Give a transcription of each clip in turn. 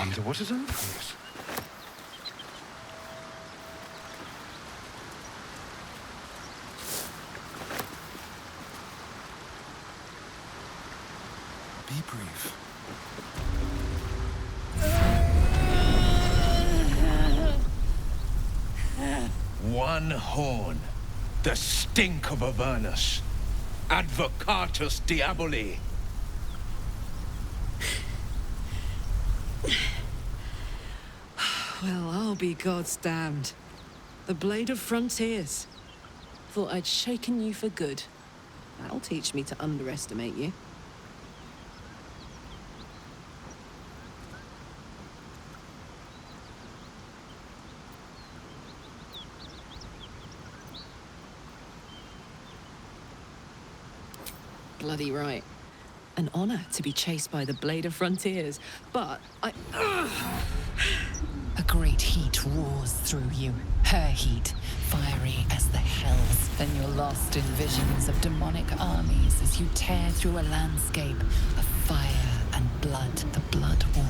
wonder what has happened. Be brief. One horn. The stink of Avernus. Advocatus Diaboli. Well, I'll be God's damned. The Blade of Frontiers. Thought I'd shaken you for good. That'll teach me to underestimate you. Bloody right. An honor to be chased by the Blade of Frontiers, but A great heat roars through you, her heat, fiery as the hells. Then you're lost in visions of demonic armies as you tear through a landscape of fire and blood, the Blood War.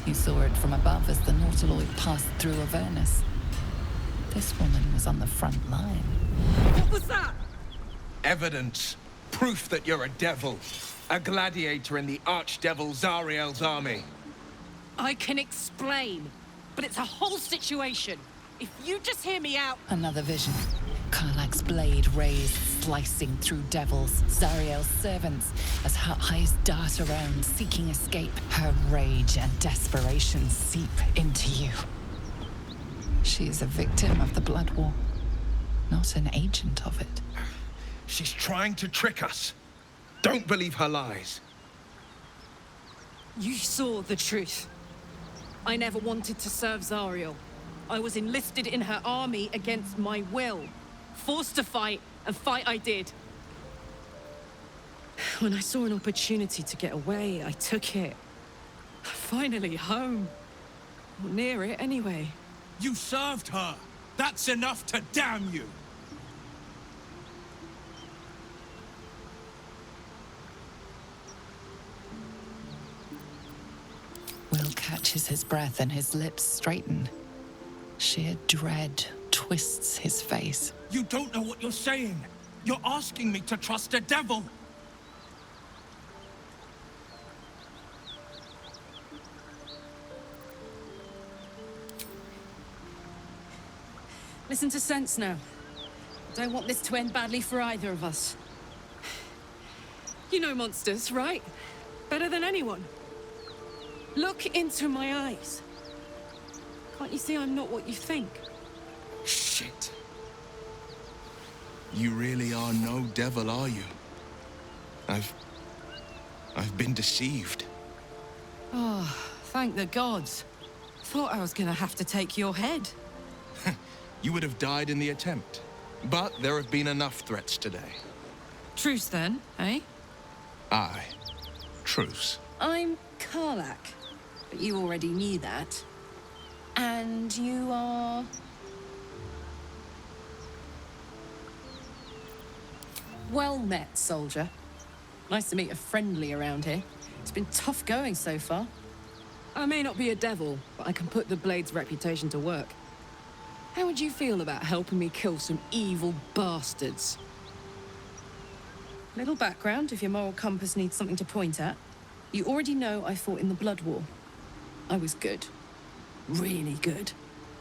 You saw it from above as the Nautiloid passed through Avernus. This woman was on the front line. What was that? Evidence. Proof that you're a devil. A gladiator in the archdevil Zariel's army. I can explain, but it's a whole situation. If you just hear me out... Another vision. Karlach's blade raised, slicing through devils, Zariel's servants, as her eyes dart around, seeking escape. Her rage and desperation seep into you. She is a victim of the Blood War, not an agent of it. She's trying to trick us. Don't believe her lies. You saw the truth. I never wanted to serve Zariel. I was enlisted in her army against my will. Forced to fight, and fight I did. When I saw an opportunity to get away, I took it. Finally home. Or near it, anyway. You served her. That's enough to damn you. Will catches his breath and his lips straighten. Sheer dread twists his face. You don't know what you're saying. You're asking me to trust a devil. Listen to sense now. I don't want this to end badly for either of us. You know monsters, right? Better than anyone. Look into my eyes. Can't you see I'm not what you think? Shit. You really are no devil, are you? I've been deceived. Oh, thank the gods. Thought I was gonna have to take your head. You would have died in the attempt. But there have been enough threats today. Truce then, eh? Aye. Truce. I'm Karlach. But you already knew that. And you are... Well met, soldier. Nice to meet a friendly around here. It's been tough going so far. I may not be a devil, but I can put the Blade's reputation to work. How would you feel about helping me kill some evil bastards? Little background, if your moral compass needs something to point at. You already know I fought in the Blood War. I was good. Really good.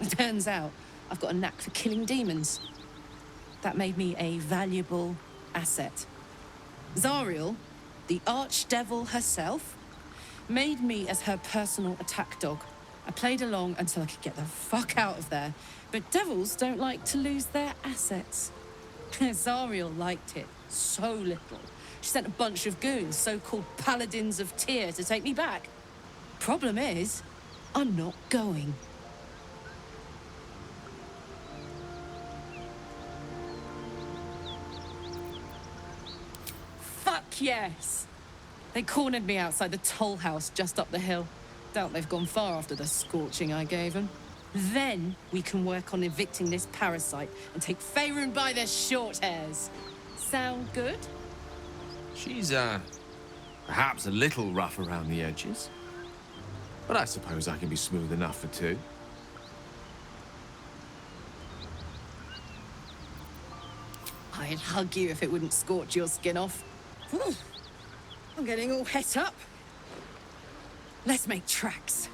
It turns out I've got a knack for killing demons. That made me a valuable asset. Zariel, the archdevil herself, made me as her personal attack dog. I played along until I could get the fuck out of there. But devils don't like to lose their assets. Zariel liked it so little. She sent a bunch of goons, so-called paladins of Tyr, to take me back. Problem is, I'm not going. Fuck yes! They cornered me outside the toll house just up the hill. Doubt they've gone far after the scorching I gave them. Then we can work on evicting this parasite and take Faerun by the short hairs. Sound good? She's, perhaps a little rough around the edges. But I suppose I can be smooth enough for two. I'd hug you if it wouldn't scorch your skin off. Whew. I'm getting all het up. Let's make tracks.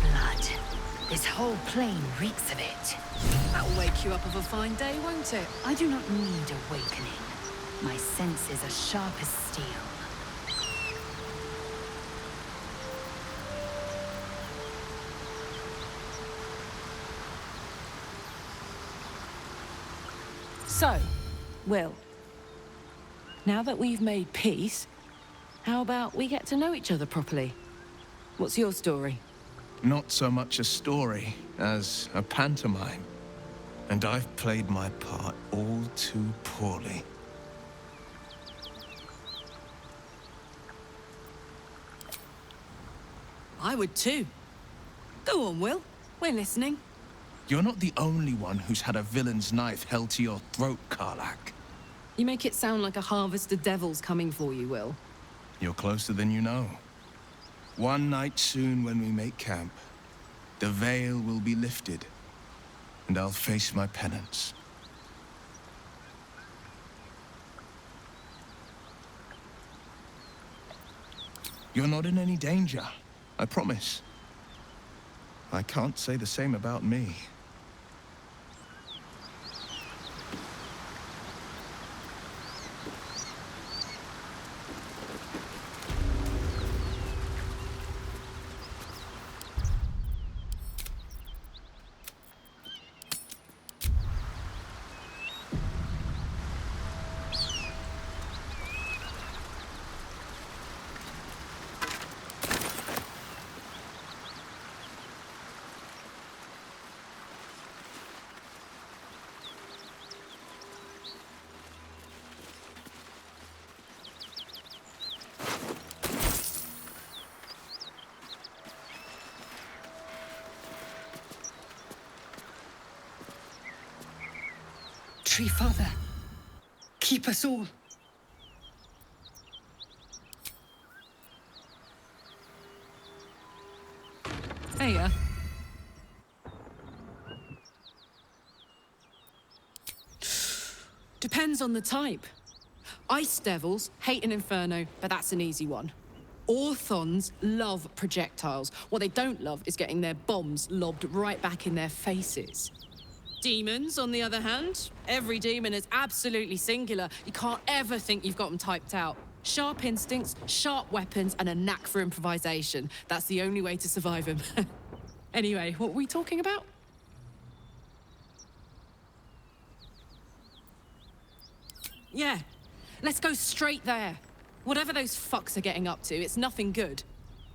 Blood. This whole plain reeks of it. That'll wake you up of a fine day, won't it? I do not need awakening. My senses are sharp as steel. So, Will, now that we've made peace, how about we get to know each other properly? What's your story? Not so much a story as a pantomime. And I've played my part all too poorly. I would too. Go on, Will. We're listening. You're not the only one who's had a villain's knife held to your throat, Karlak. You make it sound like a harvest of devils coming for you, Will. You're closer than you know. One night soon when we make camp, the veil will be lifted, and I'll face my penance. You're not in any danger, I promise. I can't say the same about me. Tree Father, keep us all. Heya. Depends on the type. Ice devils hate an inferno, but that's an easy one. Orthons love projectiles. What they don't love is getting their bombs lobbed right back in their faces. Demons, on the other hand, every demon is absolutely singular. You can't ever think you've got them typed out. Sharp instincts, sharp weapons, and a knack for improvisation. That's the only way to survive them. Anyway, what were we talking about? Yeah, let's go straight there. Whatever those fucks are getting up to, it's nothing good.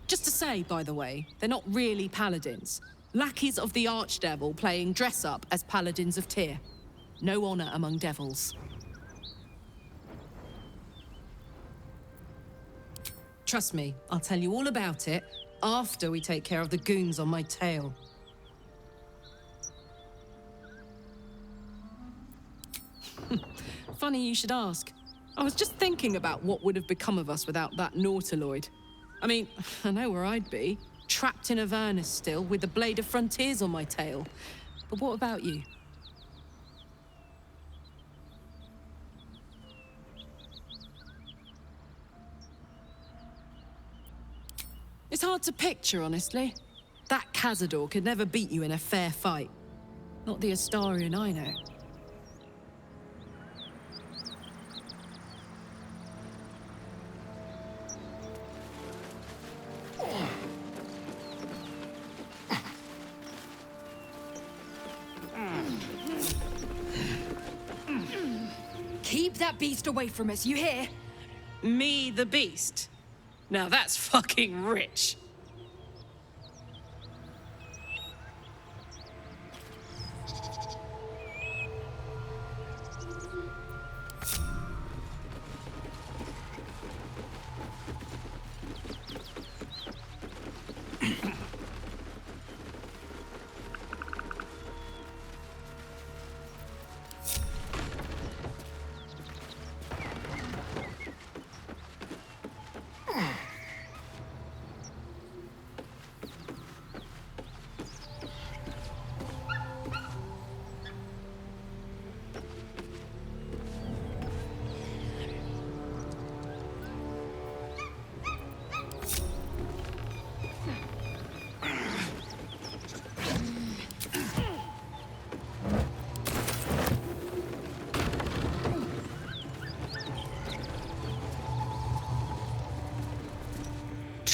Just to say, by the way, they're not really paladins. Lackeys of the Archdevil playing dress-up as paladins of Tyr. No honor among devils. Trust me, I'll tell you all about it after we take care of the goons on my tail. Funny you should ask. I was just thinking about what would have become of us without that Nautiloid. I mean, I know where I'd be. Trapped in Avernus still, with the Blade of Frontiers on my tail. But what about you? It's hard to picture, honestly. That Cazador could never beat you in a fair fight. Not the Astarian I know. Keep that beast away from us, you hear? Me, the beast? Now that's fucking rich.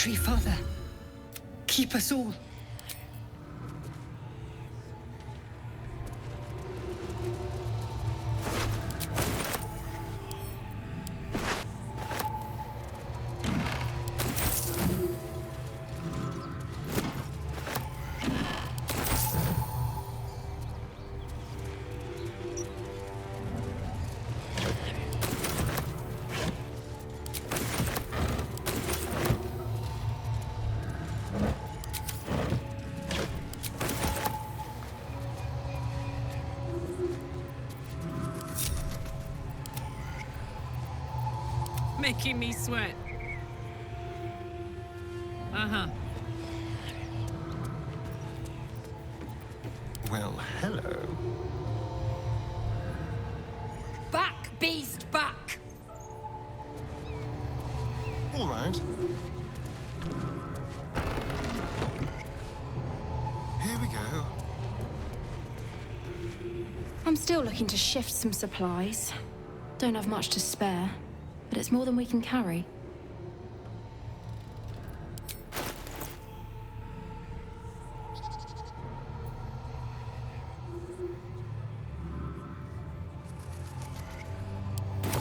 Tree Father, keep us all. Making me sweat. Uh-huh. Well, hello. Back, beast, back! All right. Here we go. I'm still looking to shift some supplies. Don't have much to spare, but it's more than we can carry.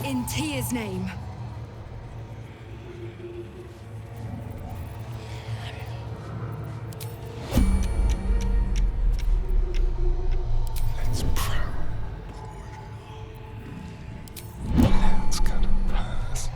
In Tia's name. Let's prowl. That's gonna pass.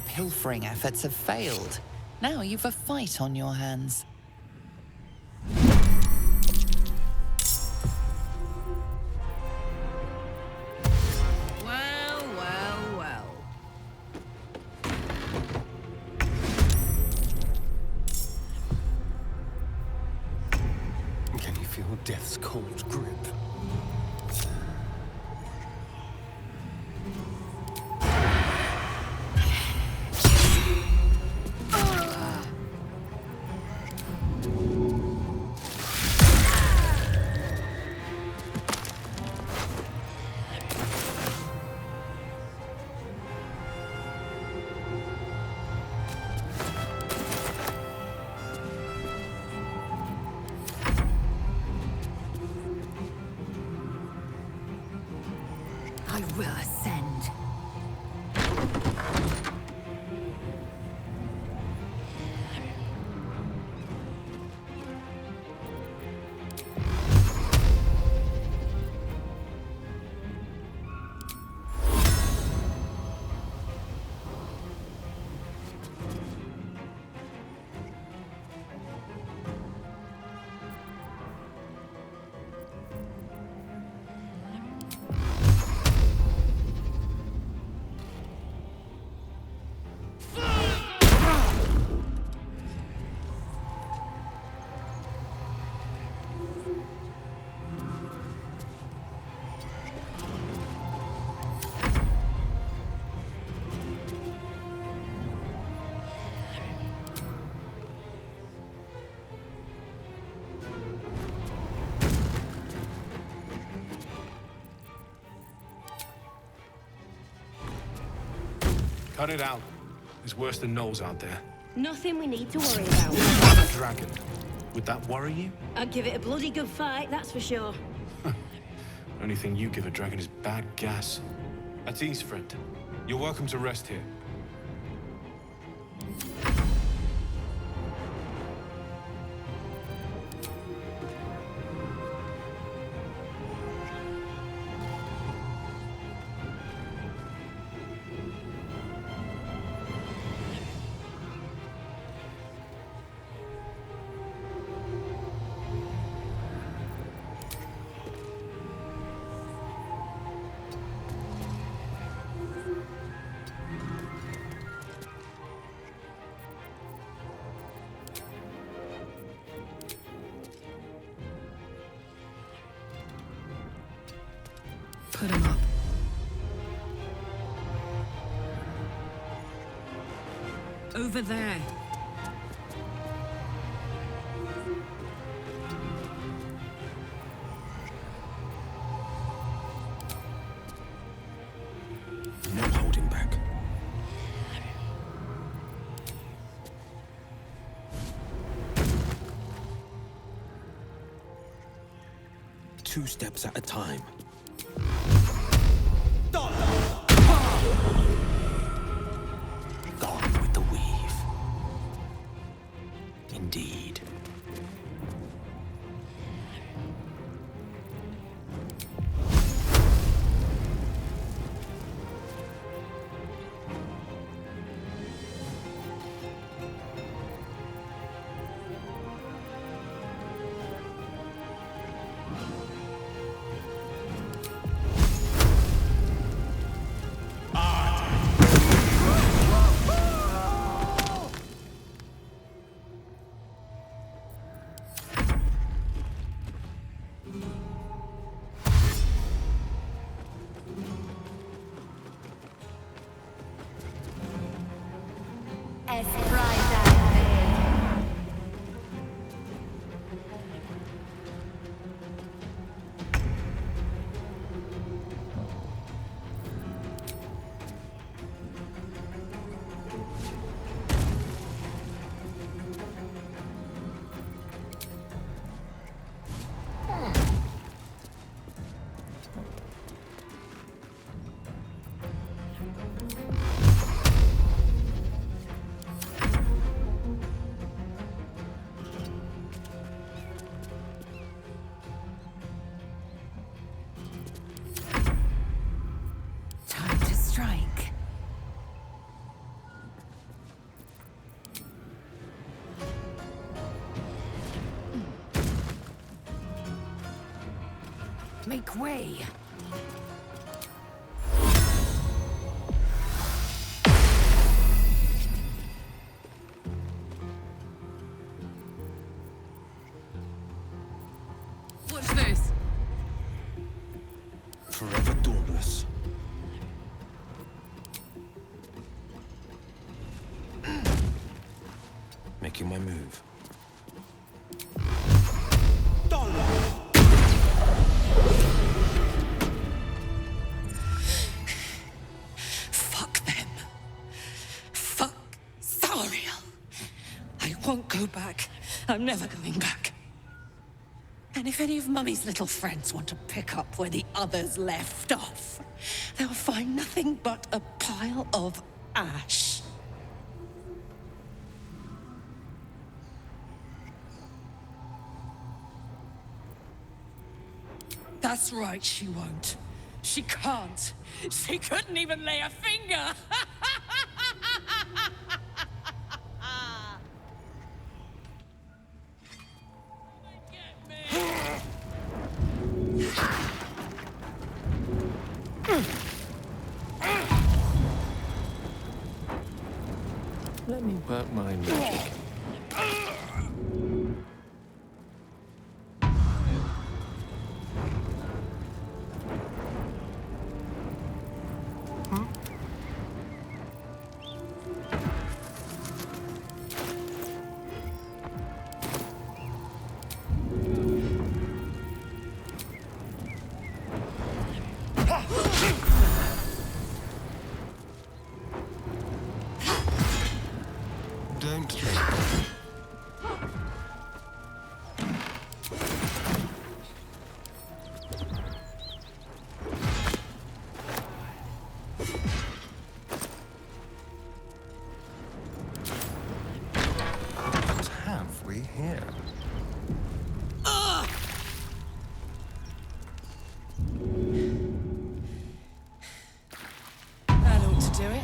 Pilfering efforts have failed. Now you've a fight on your hands. Well, well, well. Can you feel death's cold grip? I will ascend. Cut it out. There's worse than Knowles out there. Nothing we need to worry about. A dragon. Would that worry you? I'd give it a bloody good fight, that's for sure. Only thing you give a dragon is bad gas. That's East, friend. You're welcome to rest here. Put him up. Over there. 2 steps at a time. Gone with the weave. Indeed. Time to strike. Make way. Watch this. Forever dauntless. Making my move. Fuck them. Fuck Sariel. I won't go back. I'm never going back. And if any of Mummy's little friends want to pick up where the others left off, they'll find nothing but a pile of ash. That's right, she won't. She can't. She couldn't even lay a finger. Let me work my magic. Don't. What have we here? That ought to do it.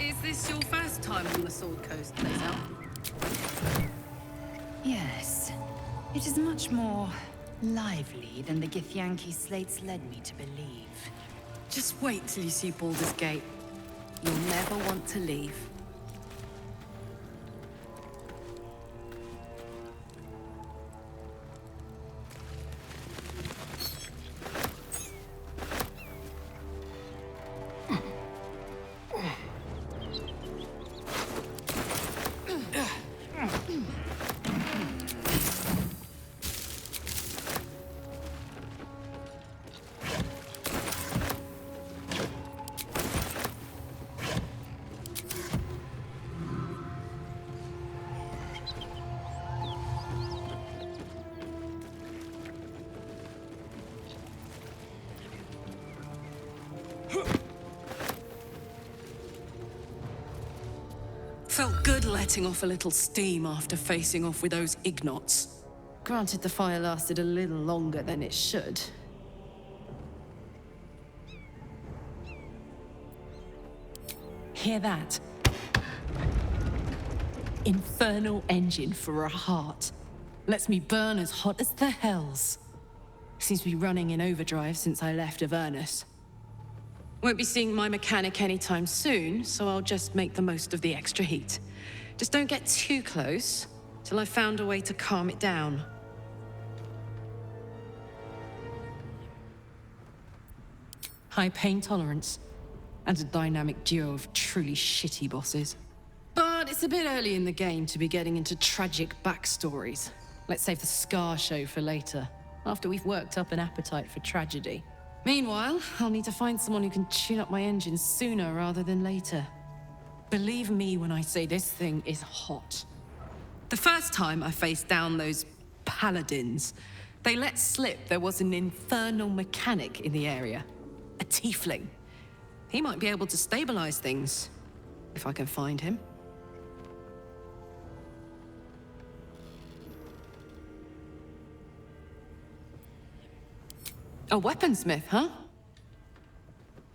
Is this your first time on the Sword Coast, Lazel? Yes. It is much more lively than the Githyanki slates led me to believe. Just wait till you see Baldur's Gate. You'll never want to leave. good letting off a little steam after facing off with those ignots. Granted, the fire lasted a little longer than it should. Hear that? Infernal engine for a heart. Lets me burn as hot as the hells. Seems to be running in overdrive since I left Avernus. Won't be seeing my mechanic anytime soon, so I'll just make the most of the extra heat. Just don't get too close till I've found a way to calm it down. High pain tolerance, and a dynamic duo of truly shitty bosses. But it's a bit early in the game to be getting into tragic backstories. Let's save the Scar show for later, after we've worked up an appetite for tragedy. Meanwhile, I'll need to find someone who can tune up my engine sooner rather than later. Believe me when I say this thing is hot. The first time I faced down those paladins, they let slip there was an infernal mechanic in the area. A tiefling. He might be able to stabilize things, if I can find him. A weaponsmith, huh?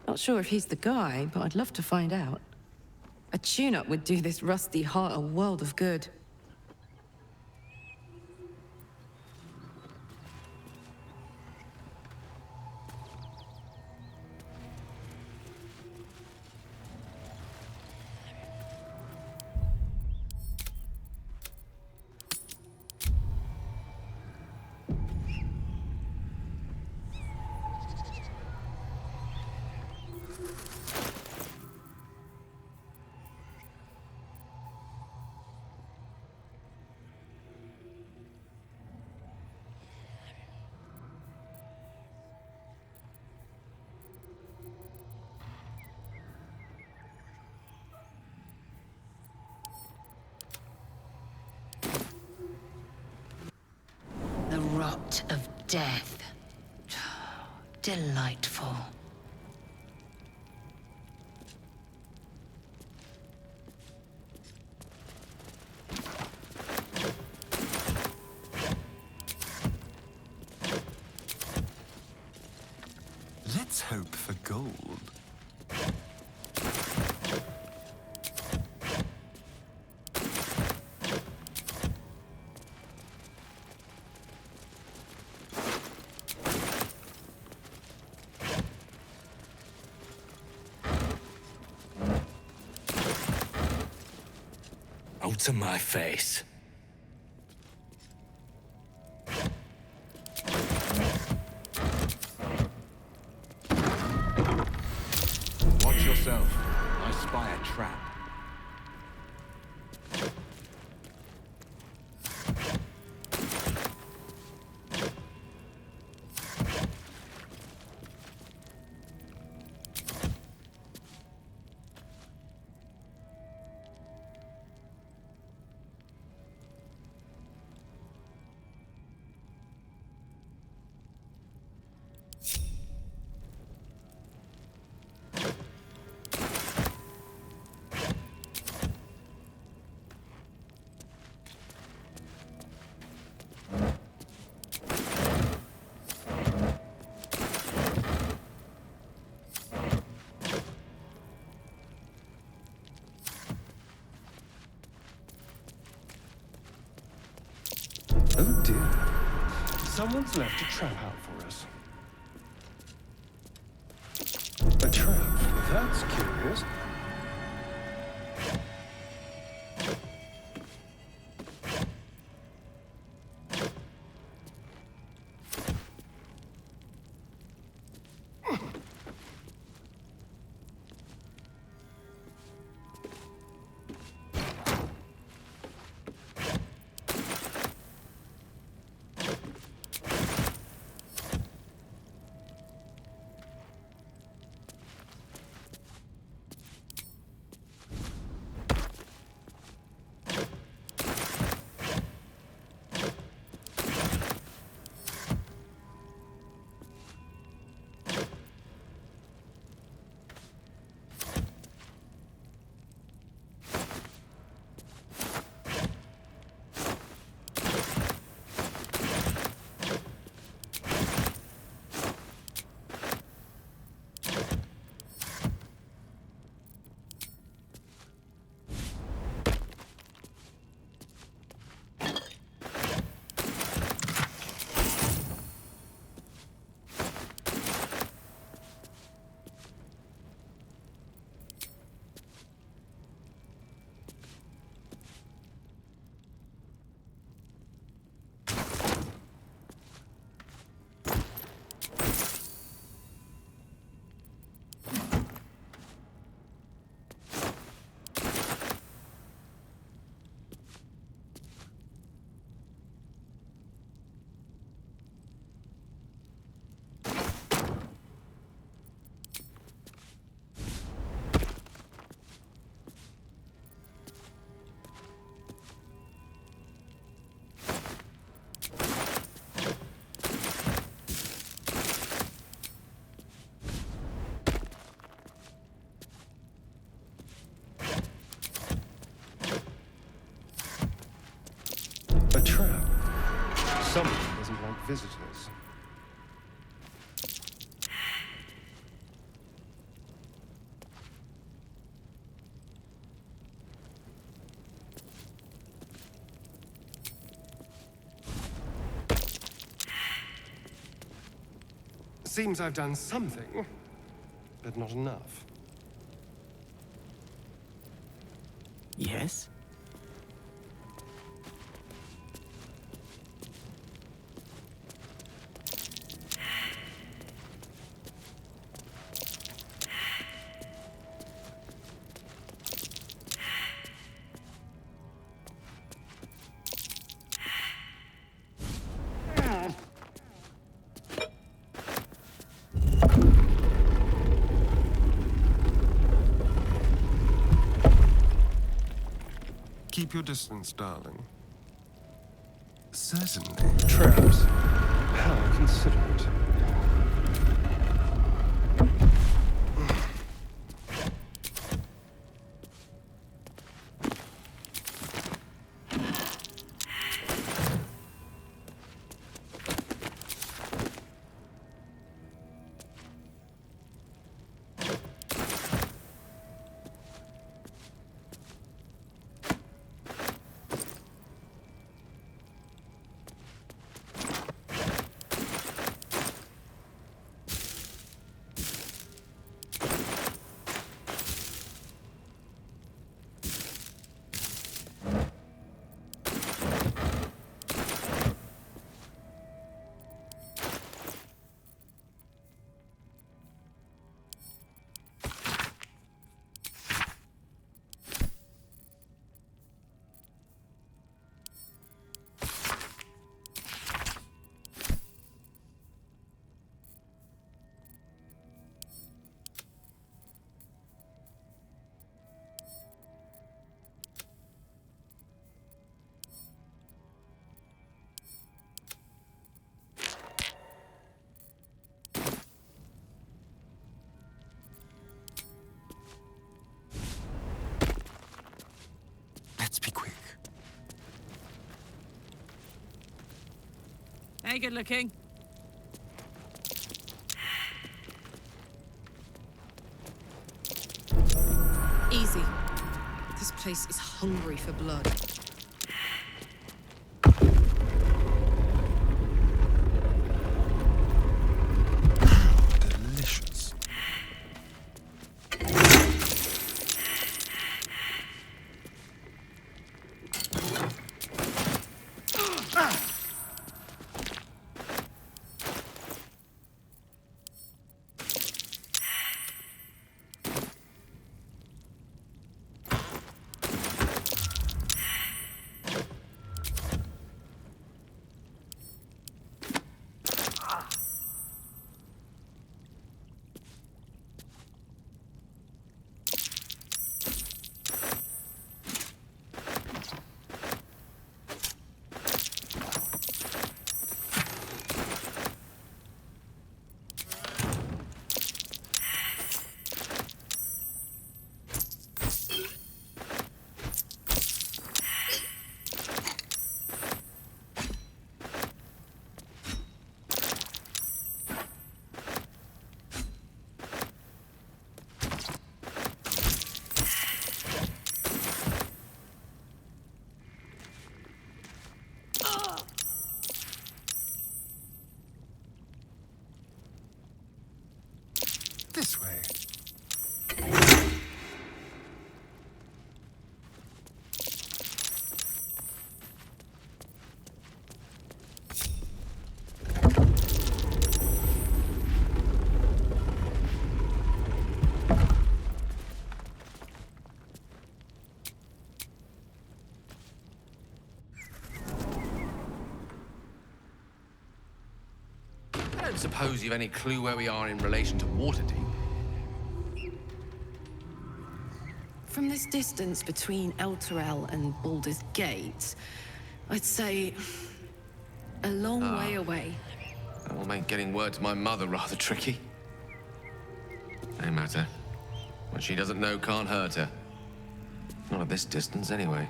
Not sure if he's the guy, but I'd love to find out. A tune-up would do this rusty heart a world of good. The rot of death. Delightful. Let's hope for gold. To my face. Watch yourself. I spy a trap. Oh dear. Someone's left a trap out for us. A trap? That's curious. someone doesn't like visitors. Seems I've done something, but not enough. Yes? Keep your distance, darling. Certainly. Traps. How considerate. Let's be quick. Hey, good looking. Easy. This place is hungry for blood. Delicious. This way. I don't suppose you've any clue where we are in relation to Waterdeep. From this distance between Elturel and Baldur's Gate, I'd say a long way away. That will make getting word to my mother rather tricky. No matter. What she doesn't know can't hurt her. Not at this distance, anyway.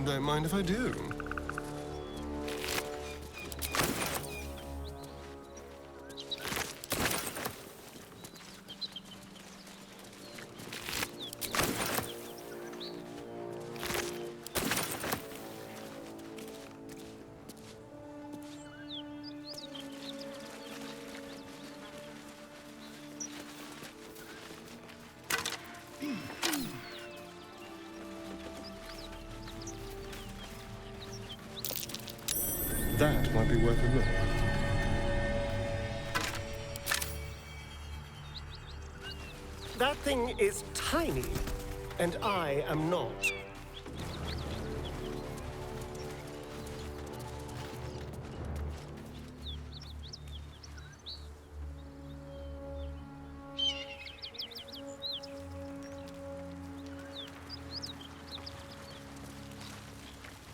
Don't mind if I do. That might be worth a look. That thing is tiny, and I am not.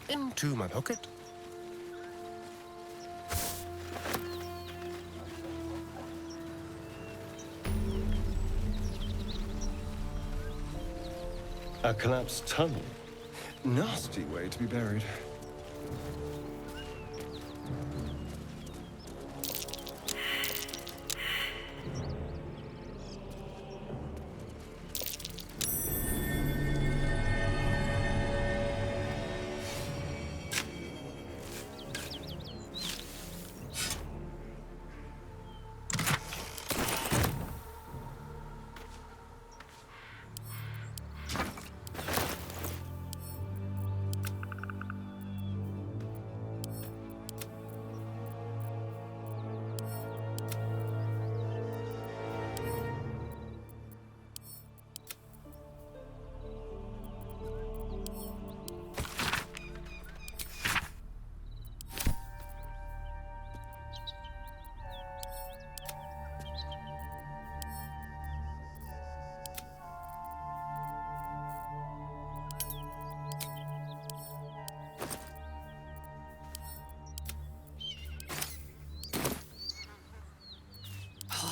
Into my pocket. A collapsed tunnel. Nasty way to be buried.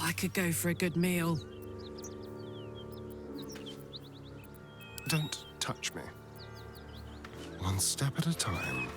I could go for a good meal. Don't touch me. One step at a time.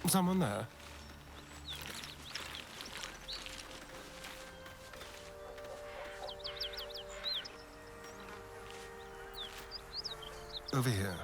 Someone there? Over here.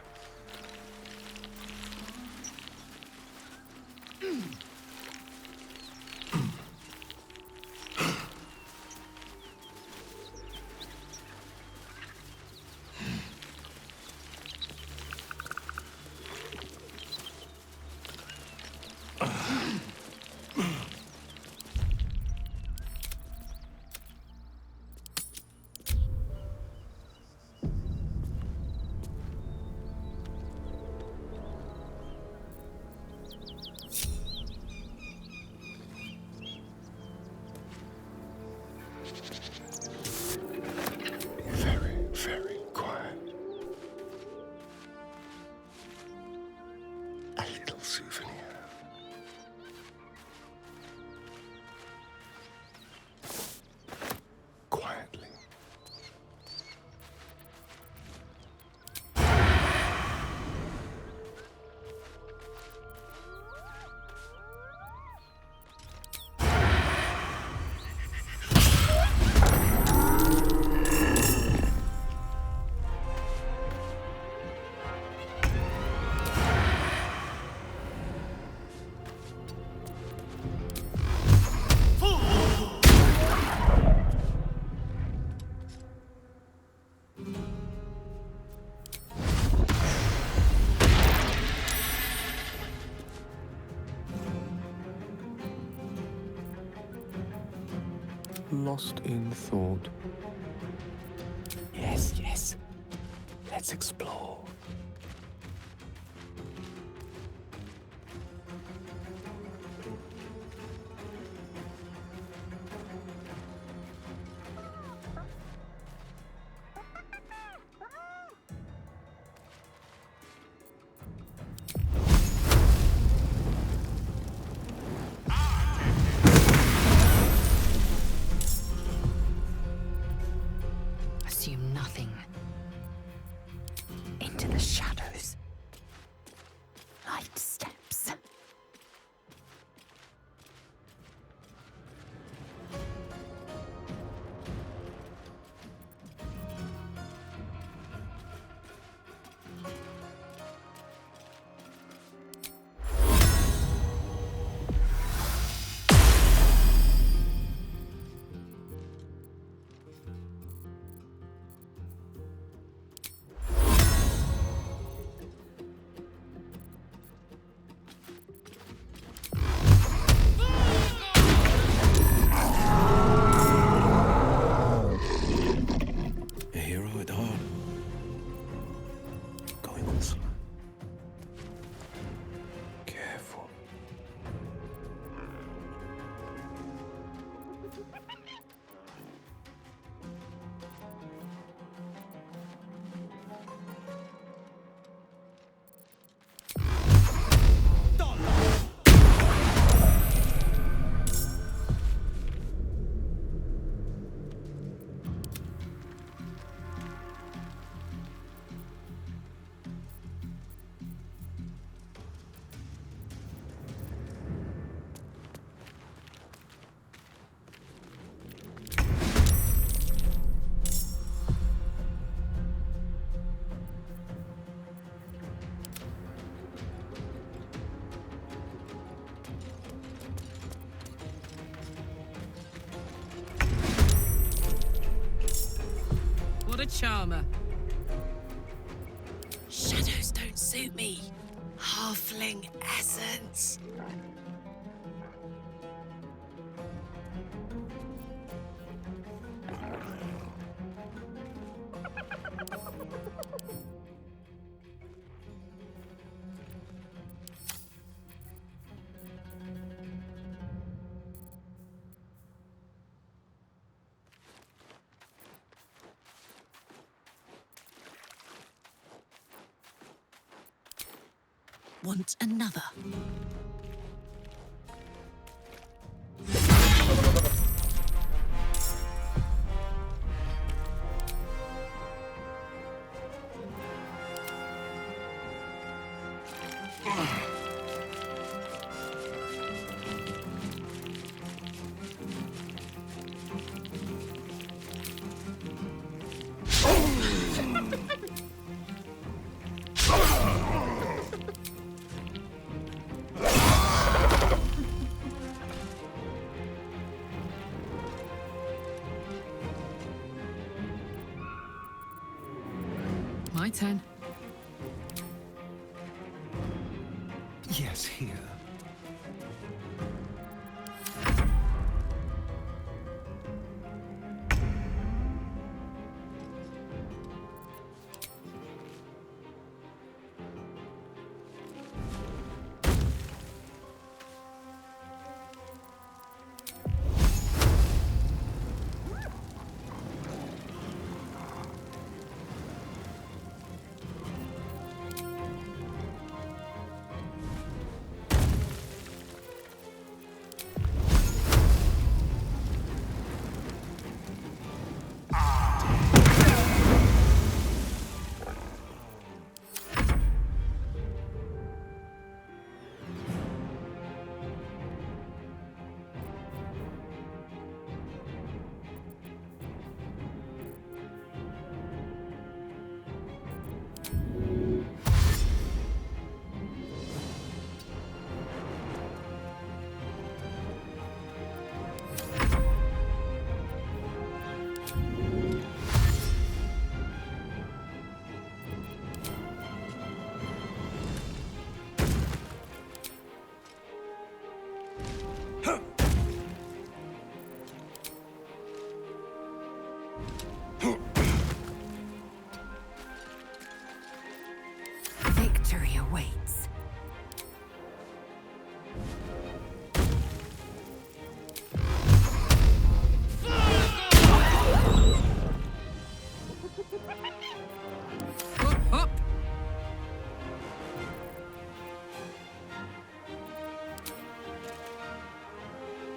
Lost in thought. Yes, yes. Let's explore. Assume nothing. Into the shadows. Light steps. A hero at heart. Going on slow. Careful. What a charmer. Shadows don't suit me. Halfling essence. Want another? My turn. Yes, here.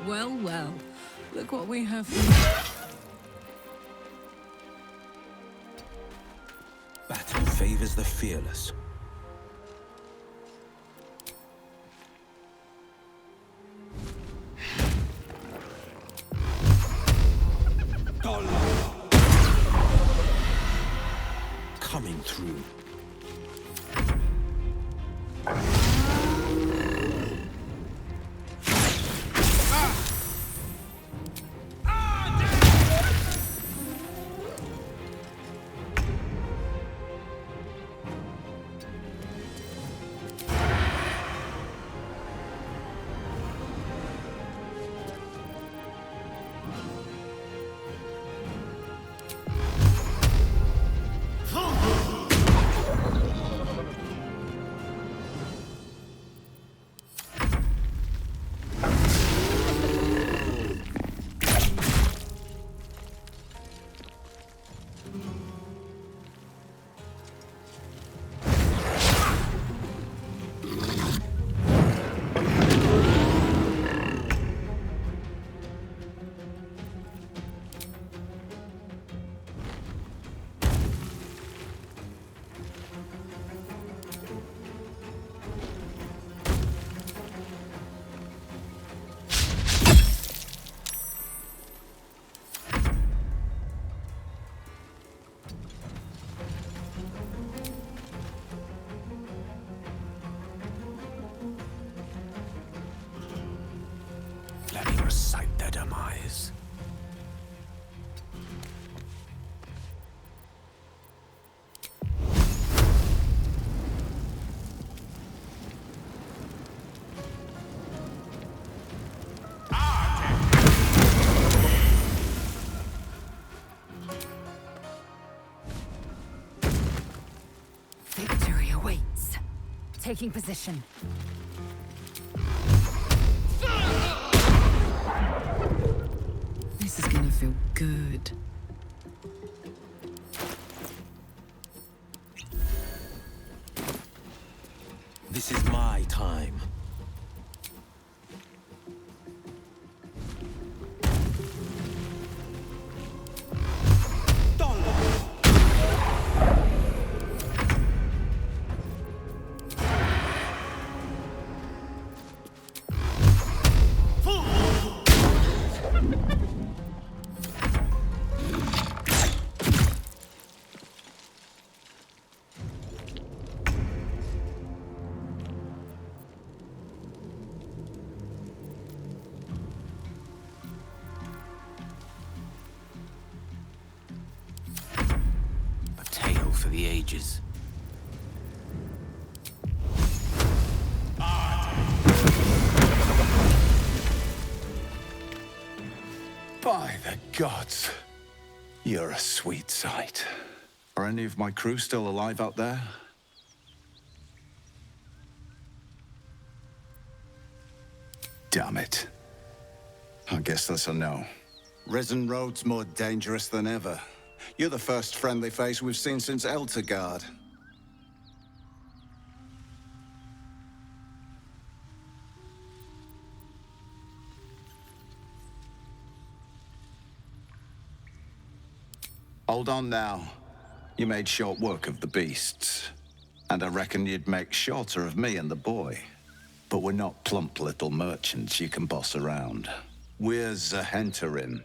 Well, well. Look what we have. Battle favors the fearless. Coming through. Let me recite their demise. Victory awaits. Taking position. This is gonna feel good. This is my time. For the ages. By the gods, you're a sweet sight. Are any of my crew still alive out there? Damn it. I guess that's a no. Risen Road's more dangerous than ever. You're the first friendly face we've seen since Eltergard. Hold on now. You made short work of the beasts. And I reckon you'd make shorter of me and the boy. But we're not plump little merchants you can boss around. We're Zahenterin.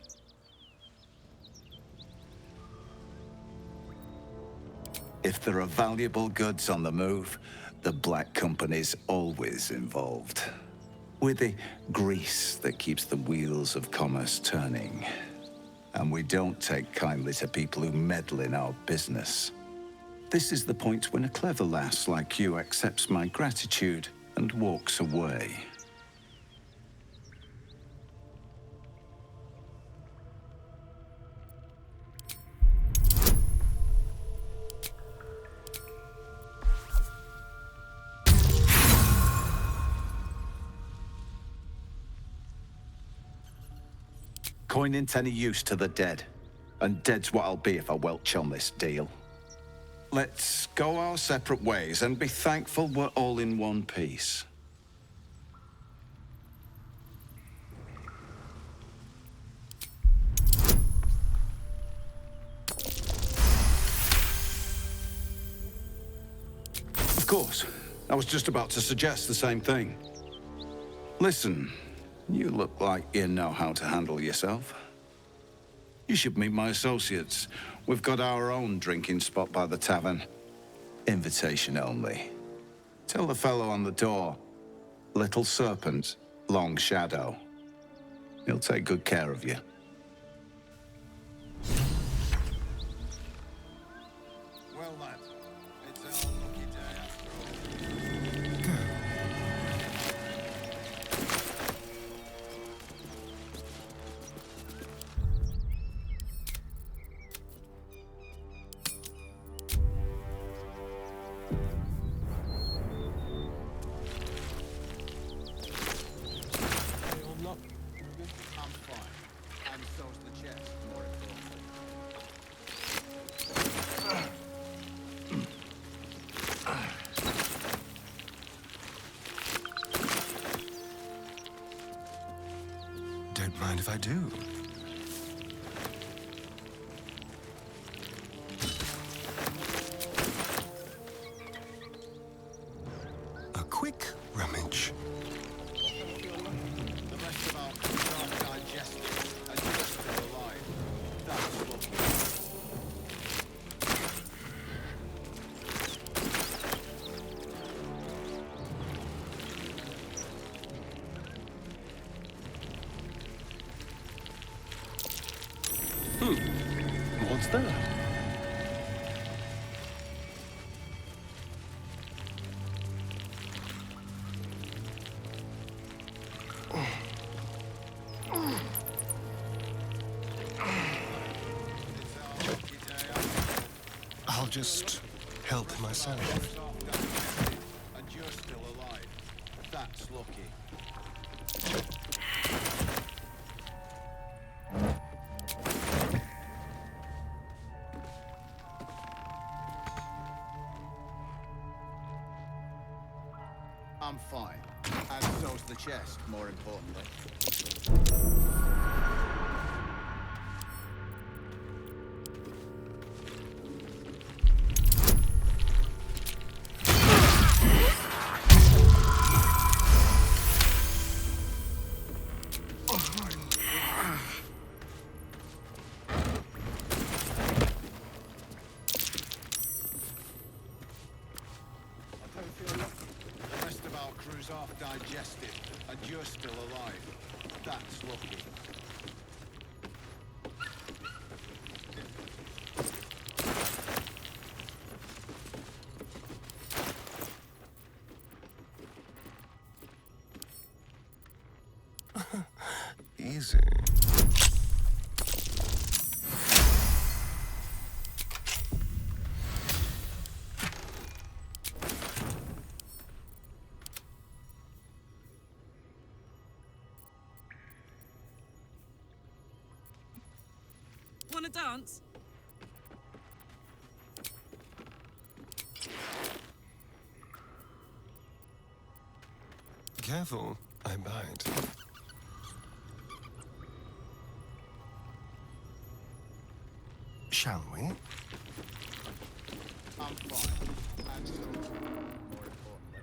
If there are valuable goods on the move, the Black Company's always involved. We're the grease that keeps the wheels of commerce turning. And we don't take kindly to people who meddle in our business. This is the point when a clever lass like you accepts my gratitude and walks away. Coin ain't any use to the dead. And dead's what I'll be if I welch on this deal. Let's go our separate ways and be thankful we're all in one piece. course. I was just about to suggest the same thing. Listen, you look like you know how to handle yourself. You should meet my associates. We've got our own drinking spot by the tavern. Invitation only. Tell the fellow on the door, Little Serpent, Long Shadow. He'll take good care of you. Well, lad, it's our lucky day after all. I'm fine. And so's the chest, more importantly. Don't mind if I do. A quick rummage. The rest of our crews aren't digested and you're still alive. That's lucky. What's that? I'll just help myself. And you're still alive. That's lucky. I'm fine. And so's the chest, more importantly. The rest of our crew's half digested, and you're still alive. That's lucky. Easy. Wanna dance? Careful, I bite. Shall we? I'm fine. And so's more importantly.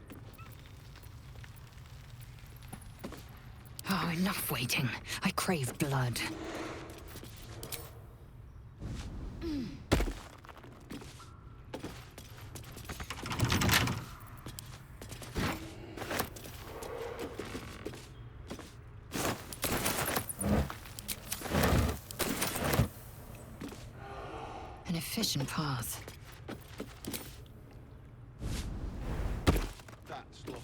Oh, enough waiting. I crave blood. An efficient path. That's lucky.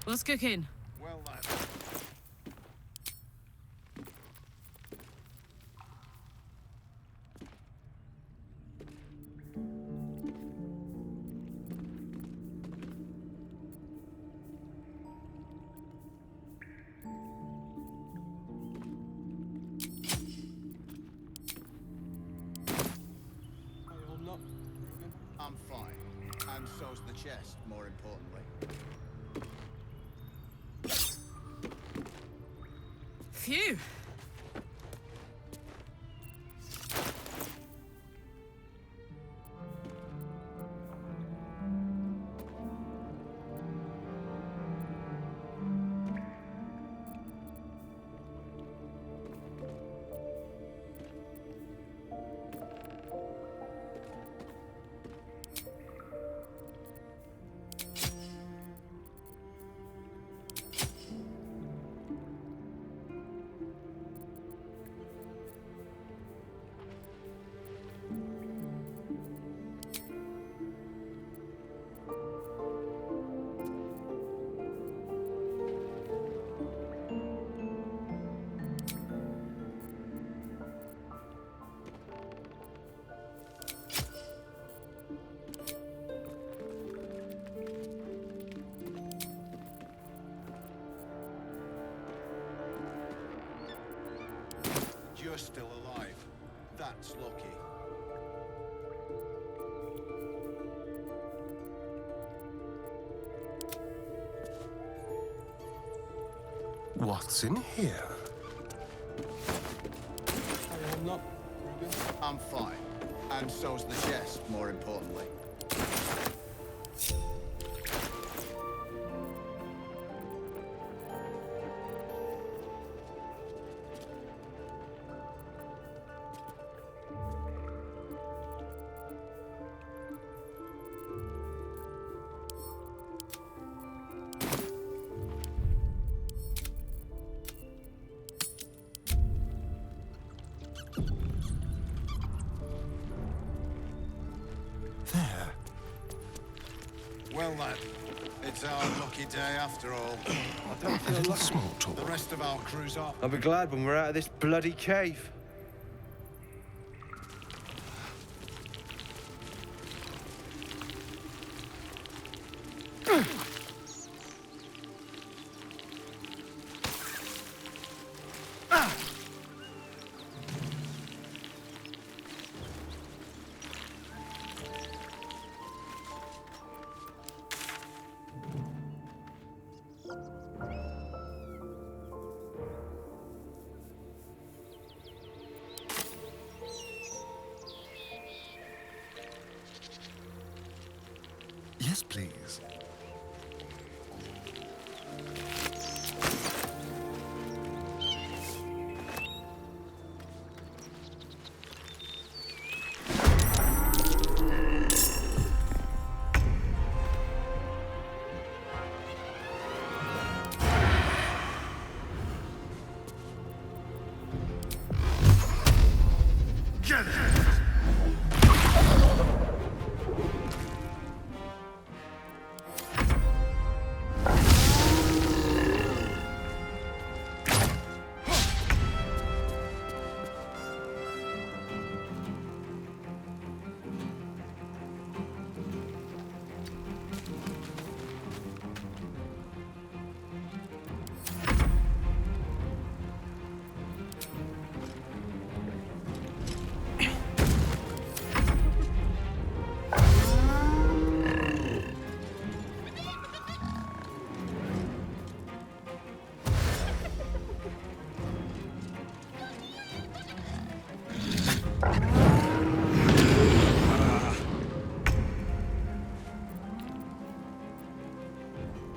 What's cooking? Well, lad. so's the chest, more importantly. Phew! You're still alive. That's lucky. What's in here? I'm not. I'm fine. And so's the chest, more importantly. Well then, it's our lucky day after all. I don't feel lucky. Small talk. The rest of our crew's off. I'll be glad when we're out of this bloody cave. Yes, please. Get it!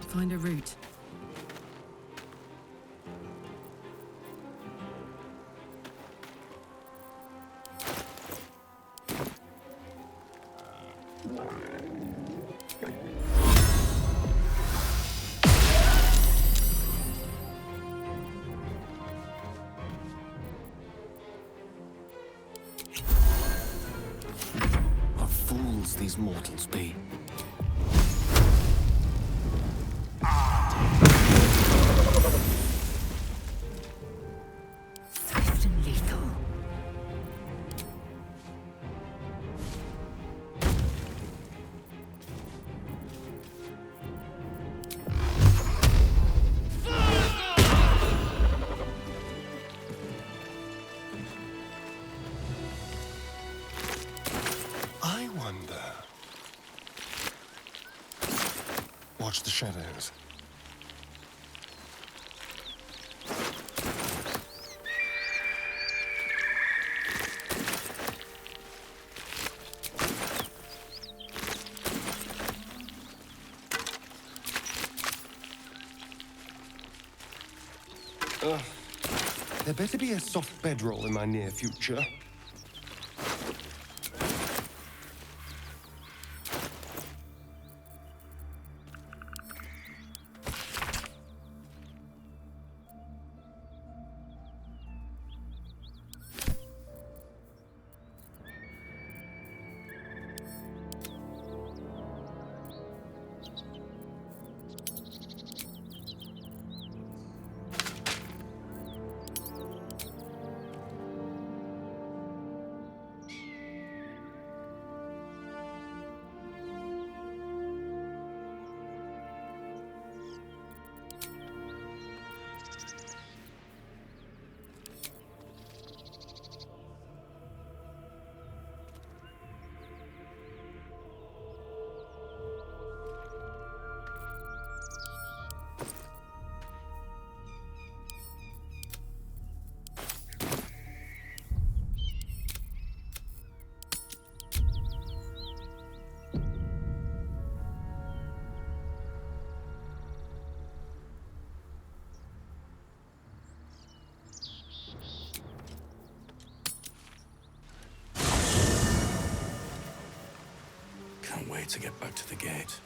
Find a route. What fools these mortals be. Swift and lethal. I wonder. Watch the shadows. There better be a soft bedroll in my near future. Can't wait to get back to the gate.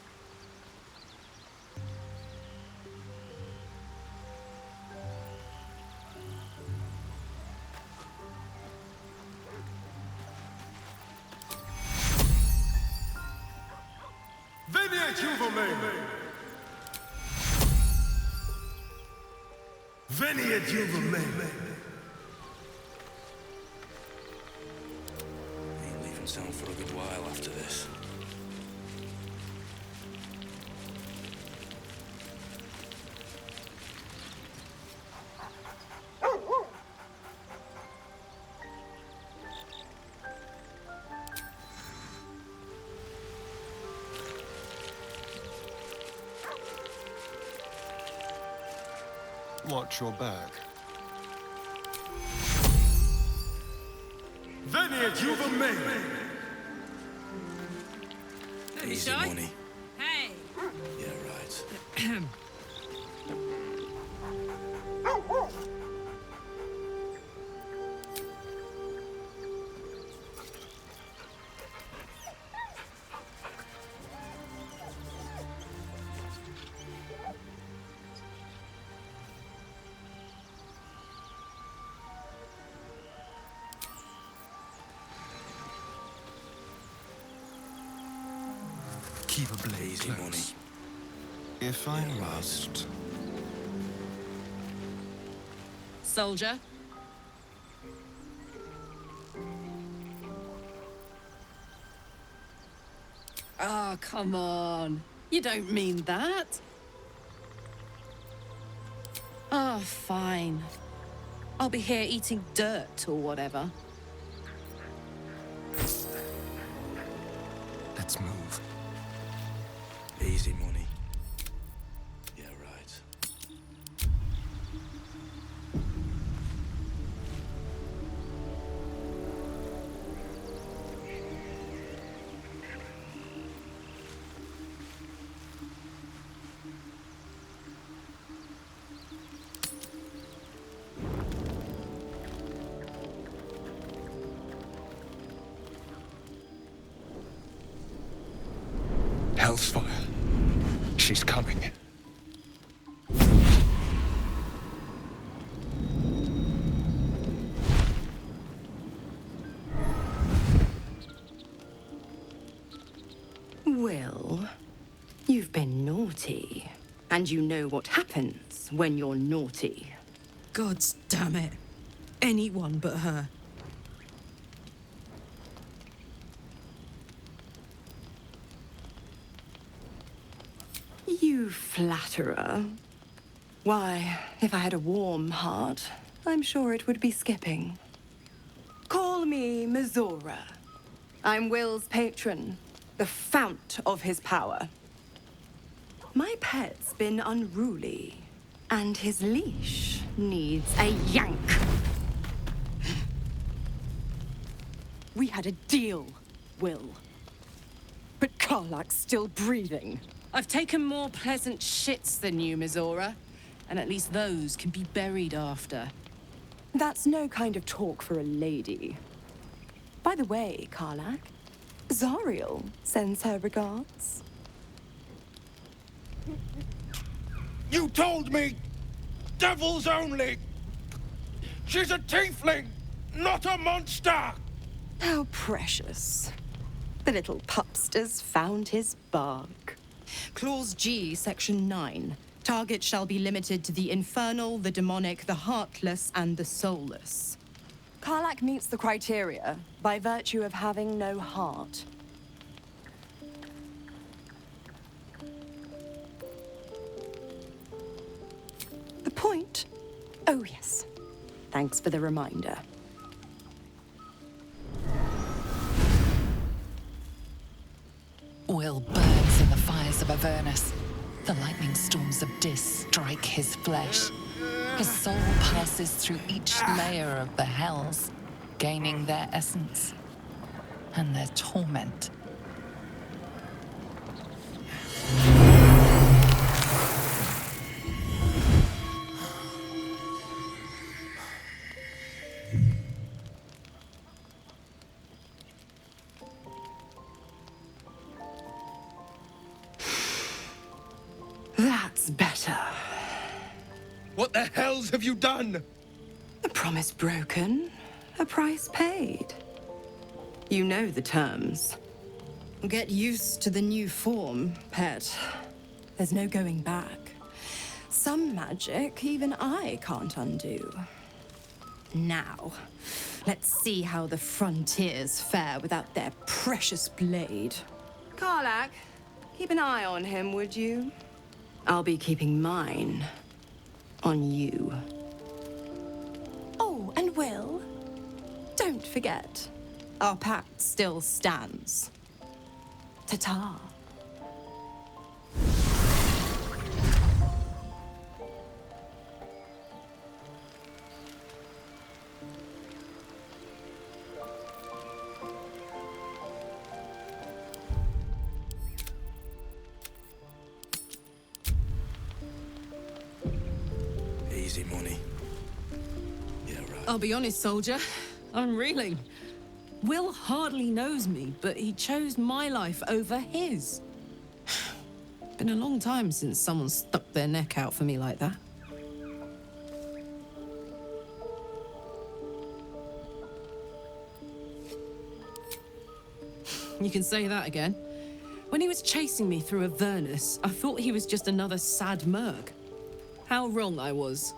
Veniet juve Ain't leaving town for a good while after this. Watch your back. Veniet juve Easy money. Hey! Yeah, right. Keep a blade Easy close. money. If I must. Soldier. Oh, come on. You don't mean that. Oh, fine. I'll be here eating dirt or whatever. Let's move. Easy money. Yeah, right. Hell's fire. She's coming. Well, you've been naughty. And you know what happens when you're naughty. Gods damn it. Anyone but her. You flatterer. Why, if I had a warm heart, I'm sure it would be skipping. Call me Mizora. I'm Will's patron, the fount of his power. My pet's been unruly, and his leash needs a yank. We had a deal, Will. But Karlak's still breathing. I've taken more pleasant shits than you, Mizora. And at least those can be buried after. That's no kind of talk for a lady. By the way, Karlak, Zariel sends her regards. You told me! Devils only! She's a tiefling, not a monster! How precious. The little pupster's found his bark. Clause G, Section 9. Target shall be limited to the infernal, the demonic, the heartless, and the soulless. Karlak meets the criteria by virtue of having no heart. The point? Oh, yes. Thanks for the reminder. Will burns in the fires of Avernus. The lightning storms of Dis strike his flesh. His soul passes through each layer of the hells, gaining their essence and their torment. That's better. What the hells have you done? A promise broken, a price paid. You know the terms. Get used to the new form, pet. There's no going back. Some magic even I can't undo. Now, let's see how the frontiers fare without their precious blade. Karlak, keep an eye on him, would you? I'll be keeping mine on you. Oh, and Will, don't forget, our pact still stands. Ta-ta. Easy money. Yeah, right. I'll be honest, soldier. I'm reeling. Will hardly knows me, but he chose my life over his. Been a long time since someone stuck their neck out for me like that. You can say that again. When he was chasing me through Avernus, I thought he was just another sad merc. How wrong I was.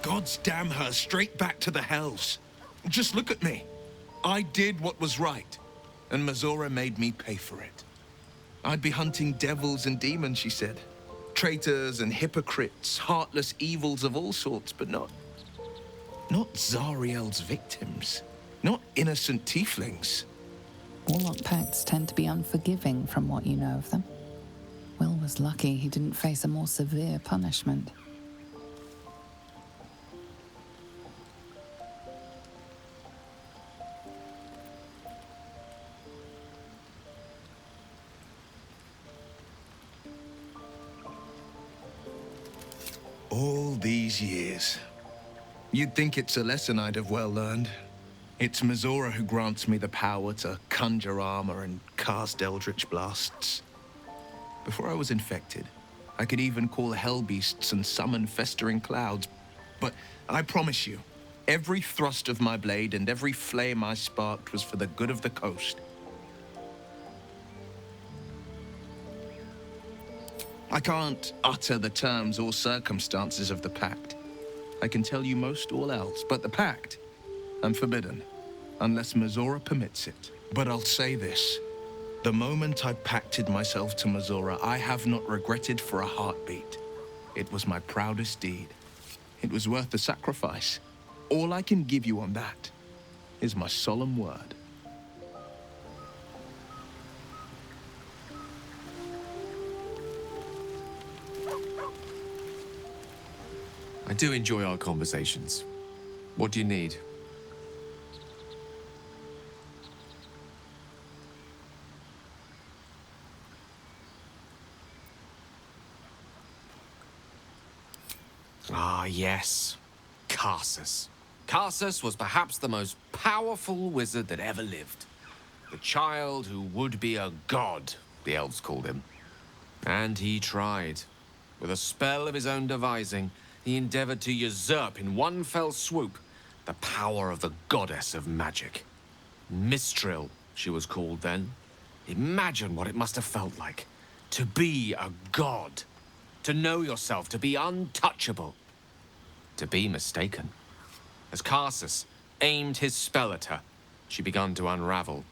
Gods damn her, straight back to the hells. Just look at me. I did what was right, and Mizora made me pay for it. I'd be hunting devils and demons, she said. Traitors and hypocrites, heartless evils of all sorts, but not Zariel's victims. Not innocent tieflings. Warlock pacts tend to be unforgiving from what you know of them. Will was lucky he didn't face a more severe punishment. All these years. You'd think it's a lesson I'd have well learned. It's Mizora who grants me the power to conjure armor and cast eldritch blasts. Before I was infected, I could even call hell beasts and summon festering clouds. But I promise you, every thrust of my blade and every flame I sparked was for the good of the coast. I can't utter the terms or circumstances of the pact. I can tell you most all else, but the pact, I'm forbidden, unless Mizora permits it. But I'll say this. The moment I pacted myself to Mizora, I have not regretted for a heartbeat. It was my proudest deed. It was worth the sacrifice. All I can give you on that is my solemn word. I do enjoy our conversations. What do you need? Ah, yes. Karsus. Karsus was perhaps the most powerful wizard that ever lived. The child who would be a god, the elves called him. And he tried. With a spell of his own devising, he endeavored to usurp in one fell swoop the power of the goddess of magic. Mistral, she was called then. Imagine what it must have felt like to be a god. To know yourself, to be untouchable, to be mistaken. As Karsus aimed his spell at her, she began to unravel,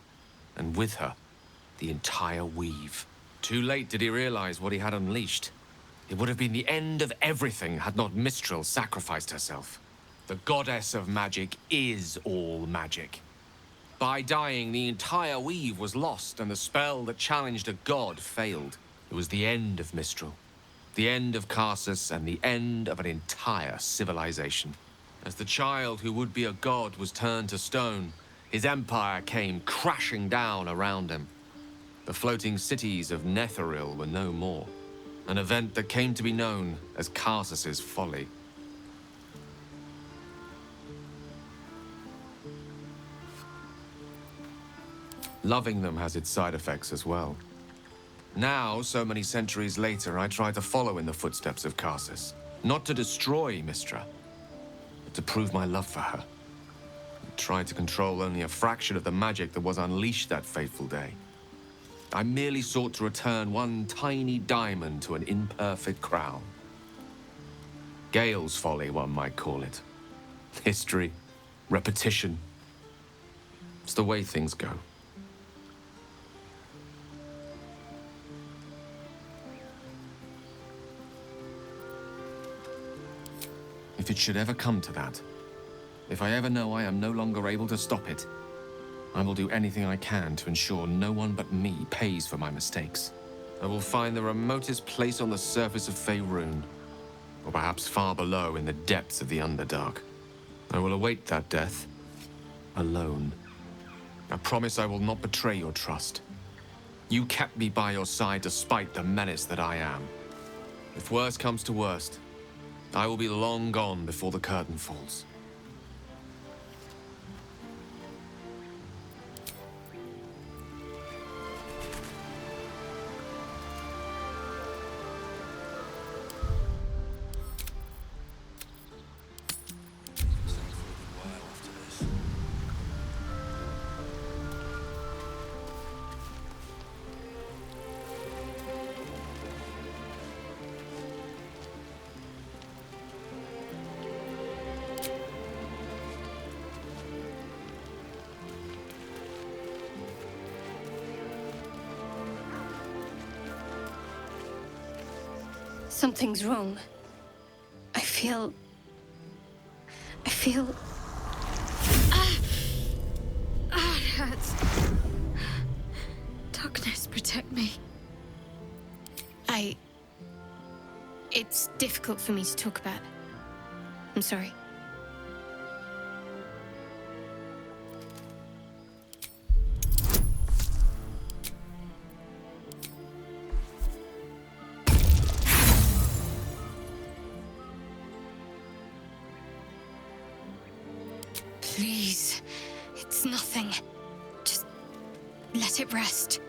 and with her, the entire weave. Too late did he realize what he had unleashed. It would have been the end of everything had not Mistral sacrificed herself. The goddess of magic is all magic. By dying, the entire weave was lost, and the spell that challenged a god failed. It was the end of Mistral. The end of Karsus and the end of an entire civilization. As the child who would be a god was turned to stone, his empire came crashing down around him. The floating cities of Netheril were no more. An event that came to be known as Karsus's folly. Loving them has its side effects as well. Now, so many centuries later, I try to follow in the footsteps of Karsus. Not to destroy Mistra, but to prove my love for her. I tried to control only a fraction of the magic that was unleashed that fateful day. I merely sought to return one tiny diamond to an imperfect crown. Gale's folly, one might call it. History, repetition. It's the way things go. If it should ever come to that, if I ever know I am no longer able to stop it, I will do anything I can to ensure no one but me pays for my mistakes. I will find the remotest place on the surface of Faerun, or perhaps far below in the depths of the Underdark. I will await that death, alone. I promise I will not betray your trust. You kept me by your side despite the menace that I am. If worst comes to worst, I will be long gone before the curtain falls. Something's wrong. I feel... it hurts. Darkness, protect me. It's difficult for me to talk about. I'm sorry. Please, it's nothing. Just let it rest.